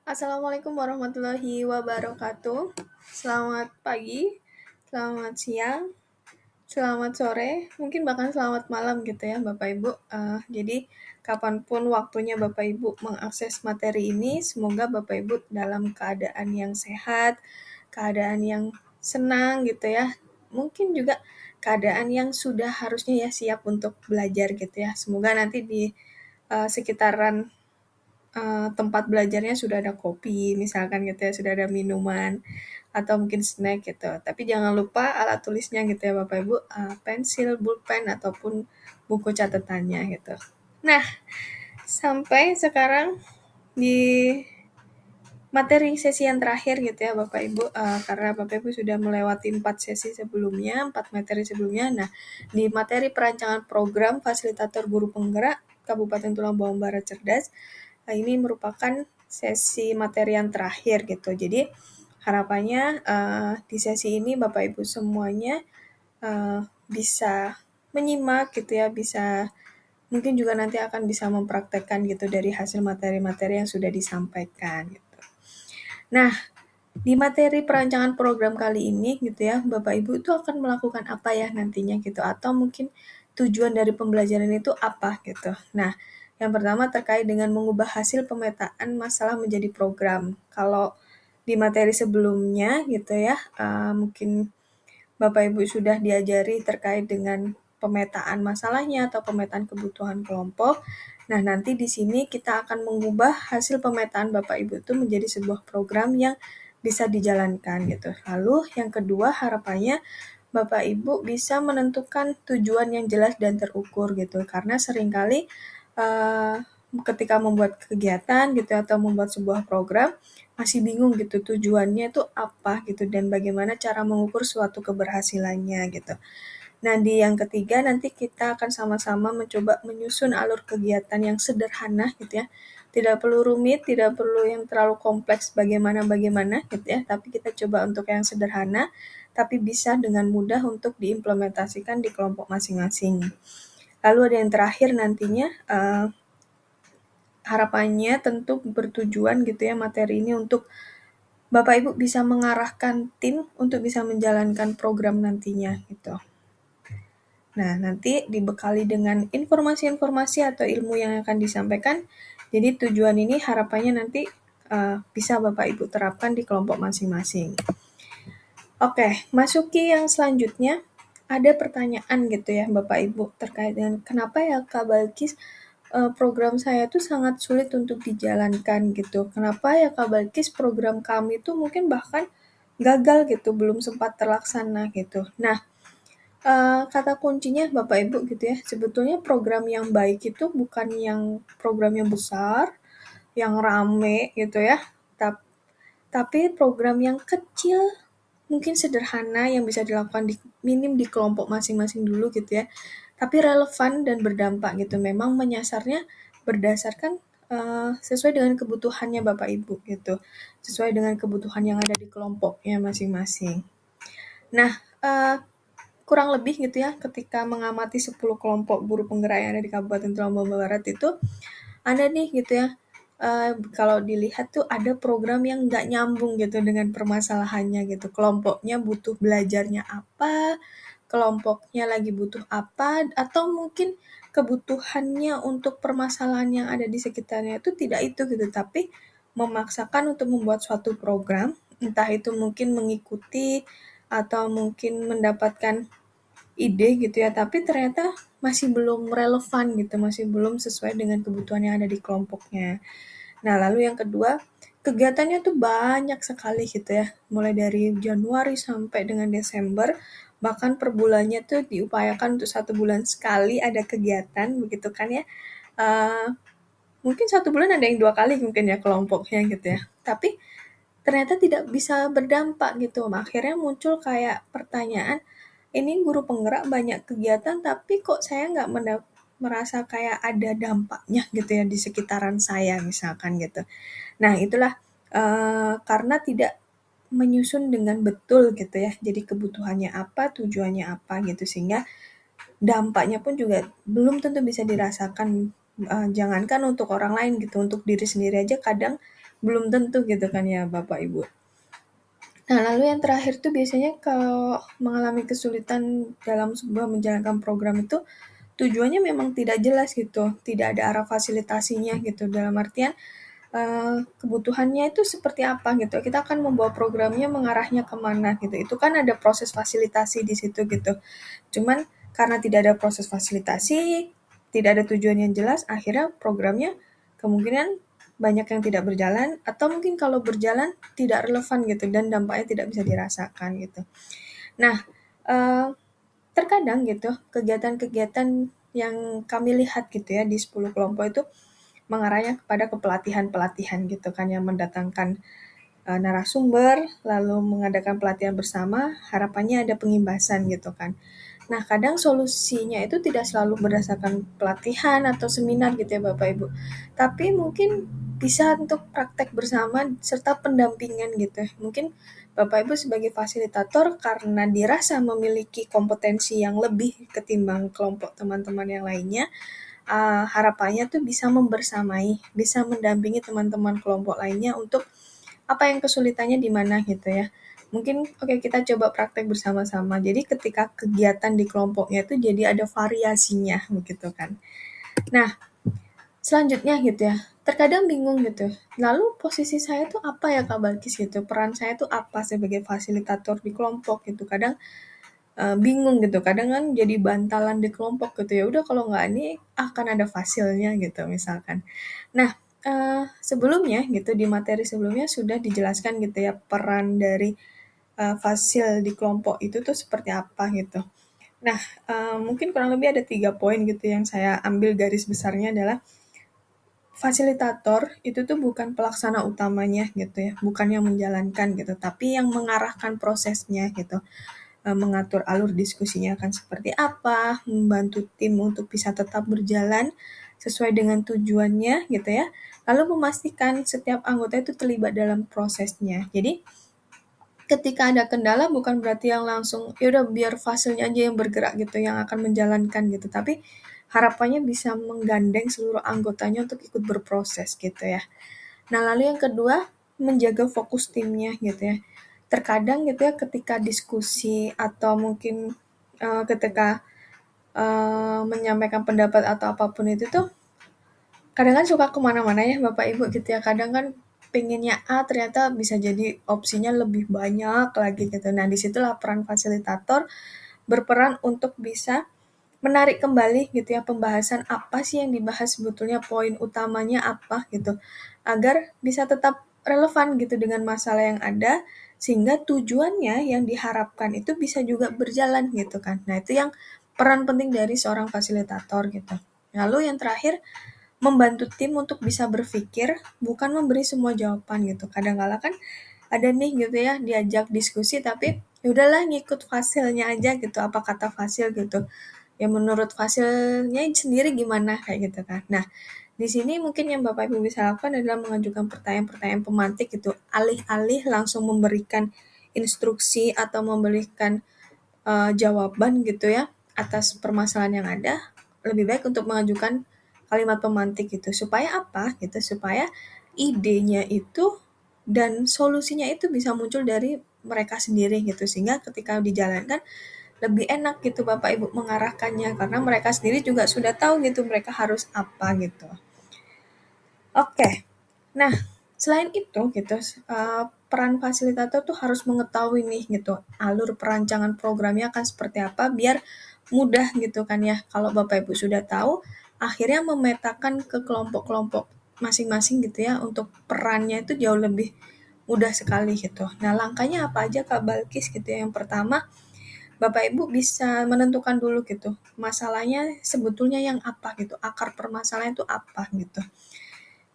Assalamualaikum warahmatullahi wabarakatuh. Selamat pagi, selamat siang, selamat sore, mungkin bahkan selamat malam gitu ya Bapak Ibu. Jadi kapanpun waktunya Bapak Ibu mengakses materi ini, semoga Bapak Ibu dalam keadaan yang sehat, keadaan yang senang gitu ya. Mungkin juga keadaan yang sudah harusnya ya siap untuk belajar gitu ya. Semoga nanti di sekitaran tempat belajarnya sudah ada kopi misalkan gitu ya, sudah ada minuman atau mungkin snack gitu. Tapi jangan lupa alat tulisnya gitu ya Bapak Ibu, pensil, pulpen ataupun buku catatannya gitu. Nah, sampai sekarang di materi sesi yang terakhir gitu ya Bapak Ibu, karena Bapak Ibu sudah melewati 4 sesi sebelumnya, 4 materi sebelumnya. Nah, di materi perancangan program fasilitator guru penggerak Kabupaten Tulang Bawang Barat Cerdas, ini merupakan sesi materi yang terakhir gitu. Jadi harapannya di sesi ini Bapak Ibu semuanya bisa menyimak gitu ya, bisa mungkin juga nanti akan bisa mempraktekkan gitu dari hasil materi-materi yang sudah disampaikan gitu. Nah, di materi perancangan program kali ini gitu ya, Bapak Ibu itu akan melakukan apa ya nantinya gitu, atau mungkin tujuan dari pembelajaran itu apa gitu. Nah, yang pertama terkait dengan mengubah hasil pemetaan masalah menjadi program. Kalau di materi sebelumnya gitu ya, mungkin Bapak Ibu sudah diajari terkait dengan pemetaan masalahnya atau pemetaan kebutuhan kelompok. Nah, nanti di sini kita akan mengubah hasil pemetaan Bapak Ibu itu menjadi sebuah program yang bisa dijalankan gitu. Lalu yang kedua harapannya Bapak Ibu bisa menentukan tujuan yang jelas dan terukur gitu. Karena seringkali ketika membuat kegiatan gitu atau membuat sebuah program masih bingung gitu tujuannya itu apa gitu dan bagaimana cara mengukur suatu keberhasilannya gitu. Nah, di yang ketiga nanti kita akan sama-sama mencoba menyusun alur kegiatan yang sederhana gitu ya. Tidak perlu rumit, tidak perlu yang terlalu kompleks bagaimana-bagaimana gitu ya, tapi kita coba untuk yang sederhana, tapi bisa dengan mudah untuk diimplementasikan di kelompok masing-masing. Lalu ada yang terakhir nantinya, harapannya tentu bertujuan gitu ya materi ini untuk Bapak Ibu bisa mengarahkan tim untuk bisa menjalankan program nantinya gitu. Nah, nanti dibekali dengan informasi-informasi atau ilmu yang akan disampaikan. Jadi tujuan ini harapannya nanti bisa Bapak Ibu terapkan di kelompok masing-masing. Oke, masuki yang selanjutnya. Ada pertanyaan gitu ya Bapak Ibu terkait dengan kenapa ya Kak Balkis program saya tuh sangat sulit untuk dijalankan gitu. Kenapa ya Kak Balkis program kami tuh mungkin bahkan gagal gitu, belum sempat terlaksana gitu. Nah, kata kuncinya Bapak Ibu gitu ya, sebetulnya program yang baik itu bukan yang program yang besar, yang rame gitu ya, tapi program yang kecil, mungkin sederhana yang bisa dilakukan minim di kelompok masing-masing dulu gitu ya, tapi relevan dan berdampak gitu. Memang menyasarnya berdasarkan sesuai dengan kebutuhannya Bapak Ibu gitu, sesuai dengan kebutuhan yang ada di kelompoknya masing-masing. Nah, kurang lebih gitu ya, ketika mengamati 10 kelompok buruh penggerak yang ada di Kabupaten Tulang Bawang Barat itu, ada nih gitu ya, kalau dilihat tuh ada program yang nggak nyambung gitu dengan permasalahannya gitu. Kelompoknya butuh belajarnya apa, kelompoknya lagi butuh apa, atau mungkin kebutuhannya untuk permasalahan yang ada di sekitarnya itu tidak itu gitu, tapi memaksakan untuk membuat suatu program, entah itu mungkin mengikuti atau mungkin mendapatkan ide gitu ya, tapi ternyata masih belum relevan gitu, masih belum sesuai dengan kebutuhan yang ada di kelompoknya. Nah, lalu yang kedua, kegiatannya tuh banyak sekali gitu ya, mulai dari Januari sampai dengan Desember, bahkan per bulannya tuh diupayakan untuk 1 bulan sekali ada kegiatan begitu kan ya. Uh, Mungkin 1 bulan ada yang 2 kali mungkin ya kelompoknya gitu ya. Tapi ternyata tidak bisa berdampak gitu. Akhirnya muncul kayak pertanyaan, ini guru penggerak banyak kegiatan tapi kok saya nggak merasa kayak ada dampaknya gitu ya di sekitaran saya misalkan gitu. Nah itulah karena tidak menyusun dengan betul gitu ya. Jadi kebutuhannya apa, tujuannya apa gitu sehingga dampaknya pun juga belum tentu bisa dirasakan, jangankan untuk orang lain gitu, untuk diri sendiri aja kadang belum tentu gitu kan ya Bapak Ibu. Nah, lalu yang terakhir tuh biasanya kalau mengalami kesulitan dalam sebuah menjalankan program itu, tujuannya memang tidak jelas gitu, tidak ada arah fasilitasinya gitu. Dalam artian, kebutuhannya itu seperti apa gitu, kita akan membawa programnya mengarahnya kemana gitu, itu kan ada proses fasilitasi di situ gitu. Cuman karena tidak ada proses fasilitasi, tidak ada tujuan yang jelas, akhirnya programnya kemungkinan banyak yang tidak berjalan, atau mungkin kalau berjalan tidak relevan gitu, dan dampaknya tidak bisa dirasakan gitu. Nah, terkadang gitu, kegiatan-kegiatan yang kami lihat gitu ya di 10 kelompok itu mengarahnya kepada kepelatihan-pelatihan gitu kan, yang mendatangkan narasumber, lalu mengadakan pelatihan bersama, harapannya ada pengimbasan gitu kan. Nah, kadang solusinya itu tidak selalu berdasarkan pelatihan atau seminar gitu ya Bapak Ibu. Tapi mungkin bisa untuk praktek bersama serta pendampingan gitu. Mungkin Bapak Ibu sebagai fasilitator karena dirasa memiliki kompetensi yang lebih ketimbang kelompok teman-teman yang lainnya, harapannya tuh bisa membersamai, bisa mendampingi teman-teman kelompok lainnya untuk apa yang kesulitannya di mana gitu ya. Mungkin oke kita coba praktek bersama-sama. Jadi ketika kegiatan di kelompoknya itu jadi ada variasinya begitu kan. Nah, selanjutnya gitu ya. Terkadang bingung gitu. Lalu posisi saya tuh apa ya Kak Balkis gitu. Peran saya tuh apa sebagai fasilitator di kelompok gitu. Kadang bingung gitu. Kadang kan jadi bantalan di kelompok gitu ya. Udah kalau nggak ini akan ada fasilnya gitu misalkan. Nah, sebelumnya gitu di materi sebelumnya sudah dijelaskan gitu ya peran dari fasil di kelompok itu tuh seperti apa gitu. Nah, mungkin kurang lebih ada 3 poin gitu yang saya ambil garis besarnya adalah fasilitator itu tuh bukan pelaksana utamanya gitu ya, bukan yang menjalankan gitu, tapi yang mengarahkan prosesnya gitu. Mengatur alur diskusinya akan seperti apa, membantu tim untuk bisa tetap berjalan sesuai dengan tujuannya gitu ya. Lalu memastikan setiap anggota itu terlibat dalam prosesnya. Jadi ketika ada kendala bukan berarti yang langsung ya udah biar fasilnya aja yang bergerak gitu yang akan menjalankan gitu, tapi harapannya bisa menggandeng seluruh anggotanya untuk ikut berproses gitu ya. Nah, lalu yang kedua, menjaga fokus timnya gitu ya. Terkadang gitu ya ketika diskusi atau mungkin ketika menyampaikan pendapat atau apapun itu tuh kadang kan suka kemana-mana ya Bapak Ibu gitu ya. Kadang kan pengennya A ternyata bisa jadi opsinya lebih banyak lagi gitu. Nah, disitulah peran fasilitator berperan untuk bisa menarik kembali gitu ya pembahasan apa sih yang dibahas sebetulnya poin utamanya apa gitu agar bisa tetap relevan gitu dengan masalah yang ada sehingga tujuannya yang diharapkan itu bisa juga berjalan gitu kan. Nah, itu yang peran penting dari seorang fasilitator gitu. Lalu yang terakhir membantu tim untuk bisa berpikir bukan memberi semua jawaban gitu. Kadang-kala kan ada nih gitu ya diajak diskusi tapi ya udahlah ngikut fasilnya aja gitu apa kata fasil gitu ya menurut fasilnya sendiri gimana kayak gitu kan. Nah, di sini mungkin yang Bapak Ibu bisa lakukan adalah mengajukan pertanyaan-pertanyaan pemantik gitu, alih-alih langsung memberikan instruksi atau memberikan jawaban gitu ya atas permasalahan yang ada, lebih baik untuk mengajukan kalimat pemantik gitu. Supaya apa? Gitu, supaya idenya itu dan solusinya itu bisa muncul dari mereka sendiri gitu sehingga ketika dijalankan lebih enak gitu Bapak Ibu mengarahkannya karena mereka sendiri juga sudah tahu gitu mereka harus apa gitu. Oke. Nah, selain itu gitu, peran fasilitator tuh harus mengetahui nih gitu, alur perancangan programnya akan seperti apa biar mudah gitu kan ya. Kalau Bapak Ibu sudah tahu, akhirnya memetakan ke kelompok-kelompok masing-masing gitu ya untuk perannya itu jauh lebih mudah sekali gitu. Nah, langkahnya apa aja Kak Balkis gitu ya. Yang pertama, Bapak Ibu bisa menentukan dulu gitu, masalahnya sebetulnya yang apa gitu, akar permasalahan itu apa gitu.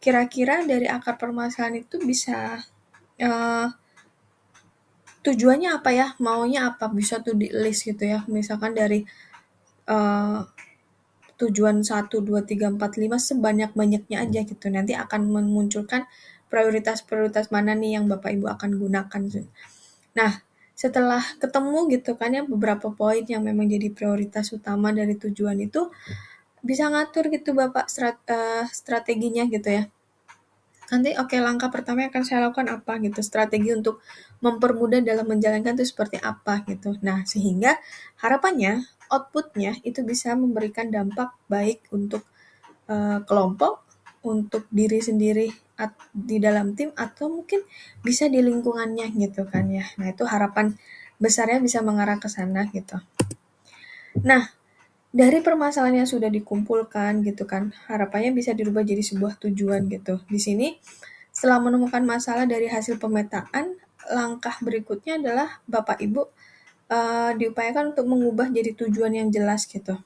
Kira-kira dari akar permasalahan itu bisa tujuannya apa ya, maunya apa, bisa tuh di list gitu ya. Misalkan dari uh, tujuan 1, 2, 3, 4, 5 sebanyak-banyaknya aja gitu. Nanti akan memunculkan prioritas-prioritas mana nih yang Bapak Ibu akan gunakan. Nah, setelah ketemu gitu kan ya beberapa poin yang memang jadi prioritas utama dari tujuan itu, bisa ngatur gitu Bapak strateginya gitu ya. Nanti langkah pertama yang akan saya lakukan apa gitu, strategi untuk mempermudah dalam menjalankan itu seperti apa gitu. Nah, sehingga harapannya output-nya itu bisa memberikan dampak baik untuk kelompok, untuk diri sendiri di dalam tim, atau mungkin bisa di lingkungannya gitu kan ya. Nah, itu harapan besarnya bisa mengarah ke sana gitu. Nah, dari permasalahan yang sudah dikumpulkan gitu kan, harapannya bisa dirubah jadi sebuah tujuan gitu. Di sini setelah menemukan masalah dari hasil pemetaan, langkah berikutnya adalah Bapak Ibu diupayakan untuk mengubah jadi tujuan yang jelas gitu.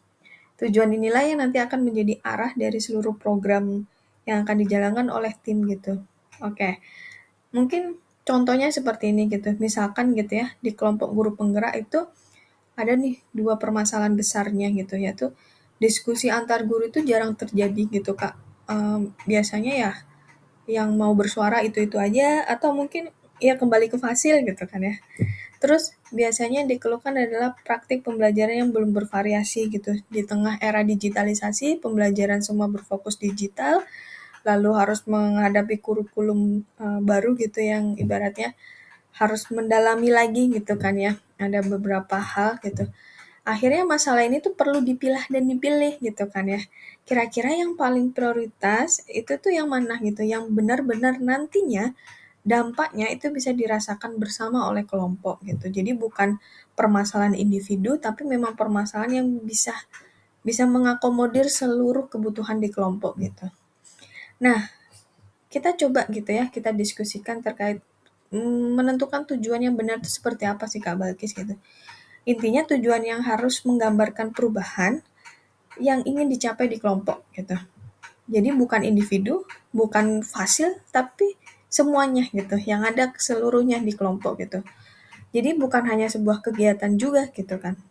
Tujuan inilah yang nanti akan menjadi arah dari seluruh program yang akan dijalankan oleh tim gitu. Oke, mungkin contohnya seperti ini gitu. Misalkan gitu ya, di kelompok guru penggerak itu ada nih dua permasalahan besarnya gitu, yaitu diskusi antar guru itu jarang terjadi gitu Kak. Biasanya ya yang mau bersuara itu-itu aja, atau mungkin ya kembali ke fasil gitu kan ya. Terus biasanya yang dikeluhkan adalah praktik pembelajaran yang belum bervariasi gitu. Di tengah era digitalisasi, pembelajaran semua berfokus digital, lalu harus menghadapi kurikulum baru gitu yang ibaratnya harus mendalami lagi gitu kan ya. Ada beberapa hal gitu. Akhirnya masalah ini tuh perlu dipilah dan dipilih gitu kan ya. Kira-kira yang paling prioritas itu tuh yang mana gitu, yang benar-benar nantinya dampaknya itu bisa dirasakan bersama oleh kelompok gitu. Jadi bukan permasalahan individu, tapi memang permasalahan yang bisa bisa mengakomodir seluruh kebutuhan di kelompok gitu. Nah, kita coba gitu ya, kita diskusikan terkait menentukan tujuan yang benar itu seperti apa sih Kak Balkis gitu. Intinya tujuan yang harus menggambarkan perubahan yang ingin dicapai di kelompok gitu. Jadi bukan individu, bukan fasil, tapi semuanya gitu, yang ada seluruhnya di kelompok gitu. Jadi bukan hanya sebuah kegiatan juga gitu kan.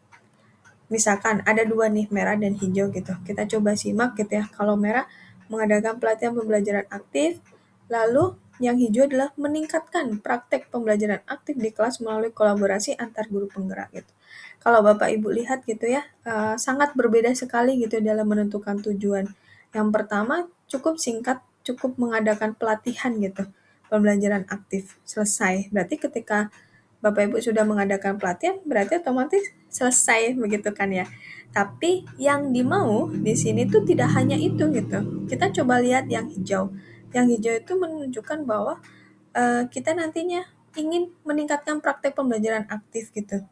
Misalkan ada dua nih, merah dan hijau gitu. Kita coba simak gitu ya. Kalau merah mengadakan pelatihan pembelajaran aktif, lalu yang hijau adalah meningkatkan praktek pembelajaran aktif di kelas melalui kolaborasi antar guru penggerak gitu. Kalau Bapak Ibu lihat gitu ya, sangat berbeda sekali gitu dalam menentukan tujuan. Yang pertama cukup singkat, cukup mengadakan pelatihan gitu, pembelajaran aktif, selesai. Berarti ketika Bapak Ibu sudah mengadakan pelatihan, berarti otomatis selesai begitu kan ya. Tapi yang dimau di sini tuh tidak hanya itu gitu. Kita coba lihat yang hijau. Yang hijau itu menunjukkan bahwa kita nantinya ingin meningkatkan praktek pembelajaran aktif gitu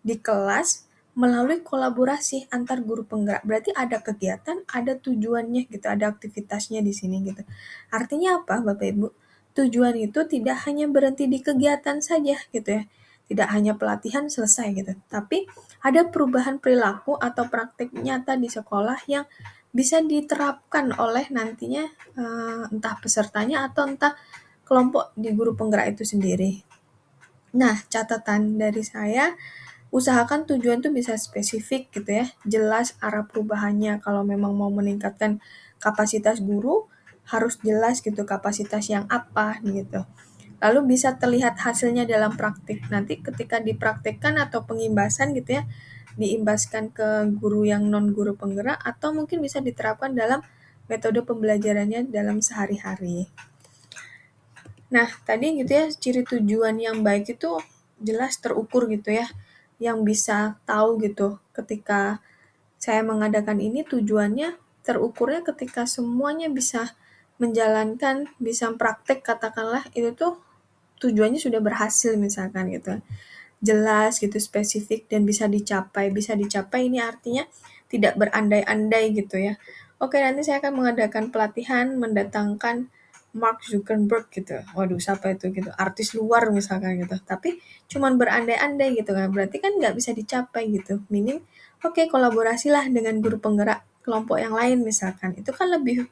di kelas melalui kolaborasi antar guru penggerak. Berarti ada kegiatan, ada tujuannya gitu, ada aktivitasnya di sini gitu. Artinya apa, Bapak Ibu? Tujuan itu tidak hanya berhenti di kegiatan saja gitu ya. Tidak hanya pelatihan selesai gitu, tapi ada perubahan perilaku atau praktik nyata di sekolah yang bisa diterapkan oleh nantinya entah pesertanya atau entah kelompok di guru penggerak itu sendiri. Nah, catatan dari saya, usahakan tujuan tuh bisa spesifik gitu ya, jelas arah perubahannya. Kalau memang mau meningkatkan kapasitas guru, harus jelas gitu kapasitas yang apa gitu. Lalu bisa terlihat hasilnya dalam praktik. Nanti ketika dipraktikkan atau pengimbasan gitu ya, diimbaskan ke guru yang non guru penggerak atau mungkin bisa diterapkan dalam metode pembelajarannya dalam sehari-hari. Nah, tadi gitu ya, ciri tujuan yang baik itu jelas terukur gitu ya, yang bisa tahu gitu ketika saya mengadakan ini tujuannya terukurnya ketika semuanya bisa menjalankan, bisa praktek katakanlah itu tuh tujuannya sudah berhasil misalkan gitu. Jelas gitu, spesifik dan bisa dicapai. Bisa dicapai ini artinya tidak berandai-andai gitu ya. Oke, nanti saya akan mengadakan pelatihan mendatangkan Mark Zuckerberg gitu. Waduh, siapa itu gitu? Artis luar misalkan gitu. Tapi cuman berandai-andai gitu kan. Berarti kan nggak bisa dicapai gitu. Minim, oke, kolaborasilah dengan guru penggerak kelompok yang lain misalkan. Itu kan lebih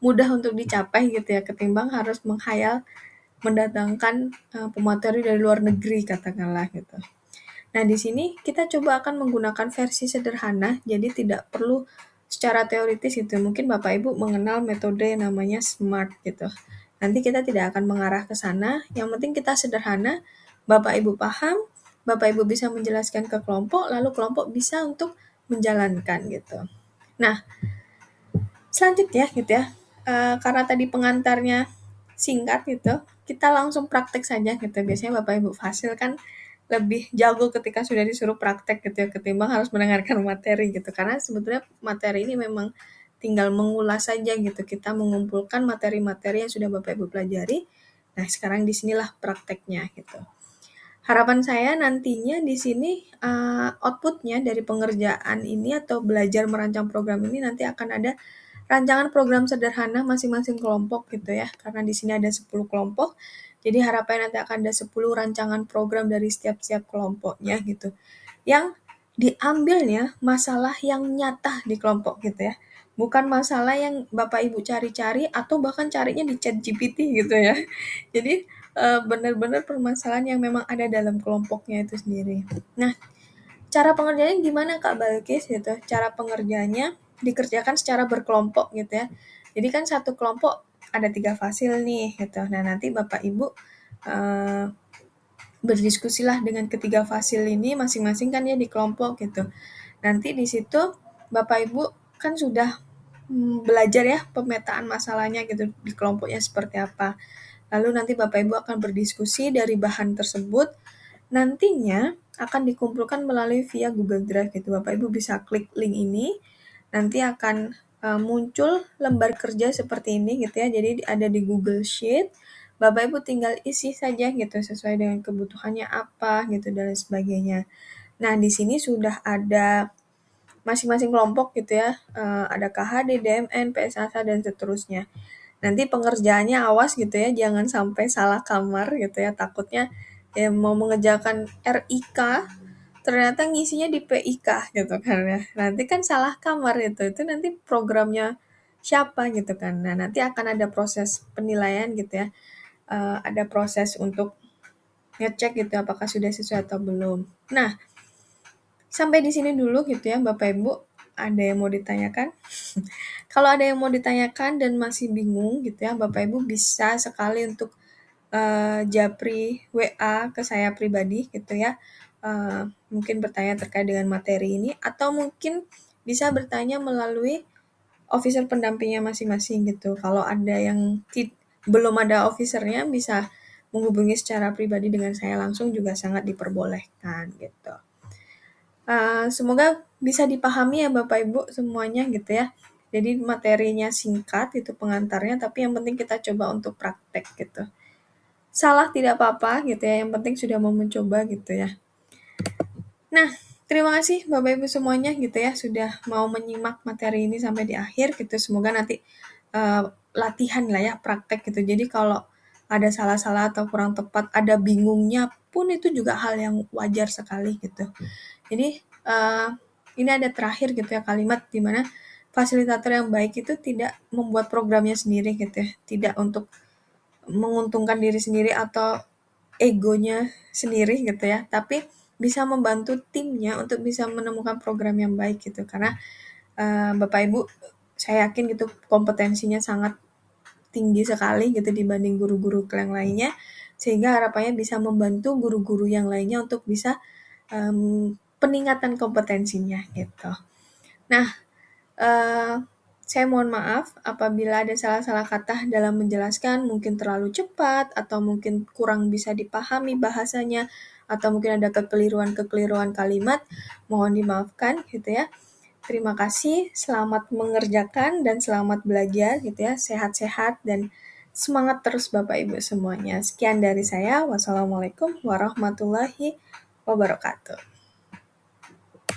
mudah untuk dicapai gitu ya ketimbang harus menghayal mendatangkan pemateri dari luar negeri katakanlah gitu. Nah, di sini kita coba akan menggunakan versi sederhana, jadi tidak perlu secara teoritis gitu. Mungkin Bapak Ibu mengenal metode yang namanya SMART gitu. Nanti kita tidak akan mengarah ke sana, yang penting kita sederhana, Bapak Ibu paham, Bapak Ibu bisa menjelaskan ke kelompok, lalu kelompok bisa untuk menjalankan gitu. Nah, selanjutnya gitu ya, karena tadi pengantarnya singkat gitu, kita langsung praktek saja gitu. Biasanya Bapak Ibu Fasil kan lebih jago ketika sudah disuruh praktek gitu ya, ketimbang harus mendengarkan materi gitu. Karena sebetulnya materi ini memang tinggal mengulas saja gitu. Kita mengumpulkan materi-materi yang sudah Bapak Ibu pelajari. Nah, sekarang di sinilah prakteknya gitu. Harapan saya nantinya di sini outputnya dari pengerjaan ini atau belajar merancang program ini nanti akan ada rancangan program sederhana masing-masing kelompok gitu ya. Karena di sini ada 10 kelompok, jadi harapannya nanti akan ada 10 rancangan program dari setiap-setiap kelompoknya gitu. Yang diambilnya masalah yang nyata di kelompok gitu ya. Bukan masalah yang Bapak Ibu cari-cari atau bahkan carinya di ChatGPT gitu ya. Jadi benar-benar permasalahan yang memang ada dalam kelompoknya itu sendiri. Nah, cara pengerjaannya gimana Kak Balkis gitu? Cara pengerjaannya dikerjakan secara berkelompok gitu ya. Jadi kan satu kelompok ada 3 fasil nih gitu. Nah, nanti Bapak Ibu berdiskusilah dengan ketiga fasil ini masing-masing kan ya di kelompok gitu. Nanti di situ Bapak Ibu kan sudah belajar ya pemetaan masalahnya gitu di kelompoknya seperti apa. Lalu nanti Bapak Ibu akan berdiskusi dari bahan tersebut. Nantinya akan dikumpulkan melalui via Google Drive gitu. Bapak Ibu bisa klik link ini, nanti akan muncul lembar kerja seperti ini gitu ya. Jadi ada di Google Sheet. Bapak Ibu tinggal isi saja gitu sesuai dengan kebutuhannya apa gitu dan sebagainya. Nah, di sini sudah ada masing-masing kelompok gitu ya. Ada KHD, DMN, PSASA dan seterusnya. Nanti pengerjaannya awas gitu ya, jangan sampai salah kamar gitu ya. Takutnya ya mau mengerjakan RIK ternyata ngisinya di PIK gitu kan ya. Nanti kan salah kamar gitu. Itu nanti programnya siapa gitu kan. Nah, nanti akan ada proses penilaian gitu ya. Ada proses untuk ngecek gitu apakah sudah sesuai atau belum. Nah, sampai di sini dulu gitu ya Bapak Ibu. Ada yang mau ditanyakan? Kalau ada yang mau ditanyakan dan masih bingung gitu ya, Bapak Ibu bisa sekali untuk japri WA ke saya pribadi gitu ya. Mungkin bertanya terkait dengan materi ini atau mungkin bisa bertanya melalui officer pendampingnya masing-masing gitu. Kalau ada yang belum ada officernya bisa menghubungi secara pribadi dengan saya langsung juga sangat diperbolehkan gitu. Semoga bisa dipahami ya Bapak Ibu semuanya gitu ya. Jadi materinya singkat itu pengantarnya, tapi yang penting kita coba untuk praktek gitu. Salah tidak apa-apa gitu ya, yang penting sudah mau mencoba gitu ya. Nah, terima kasih Bapak Ibu semuanya gitu ya, sudah mau menyimak materi ini sampai di akhir gitu. Semoga nanti latihan lah ya, praktek gitu. Jadi kalau ada salah-salah atau kurang tepat, ada bingungnya pun itu juga hal yang wajar sekali gitu. Jadi ini ada terakhir gitu ya kalimat di mana fasilitator yang baik itu tidak membuat programnya sendiri gitu ya, tidak untuk menguntungkan diri sendiri atau egonya sendiri gitu ya, tapi bisa membantu timnya untuk bisa menemukan program yang baik gitu. Karena Bapak Ibu saya yakin gitu kompetensinya sangat tinggi sekali gitu dibanding guru-guru yang lainnya, sehingga harapannya bisa membantu guru-guru yang lainnya untuk bisa peningkatan kompetensinya gitu. Nah, saya mohon maaf apabila ada salah-salah kata dalam menjelaskan, mungkin terlalu cepat atau mungkin kurang bisa dipahami bahasanya atau mungkin ada kekeliruan-kekeliruan kalimat, mohon dimaafkan gitu ya. Terima kasih, selamat mengerjakan dan selamat belajar gitu ya, sehat-sehat dan semangat terus Bapak Ibu semuanya. Sekian dari saya, wassalamualaikum warahmatullahi wabarakatuh.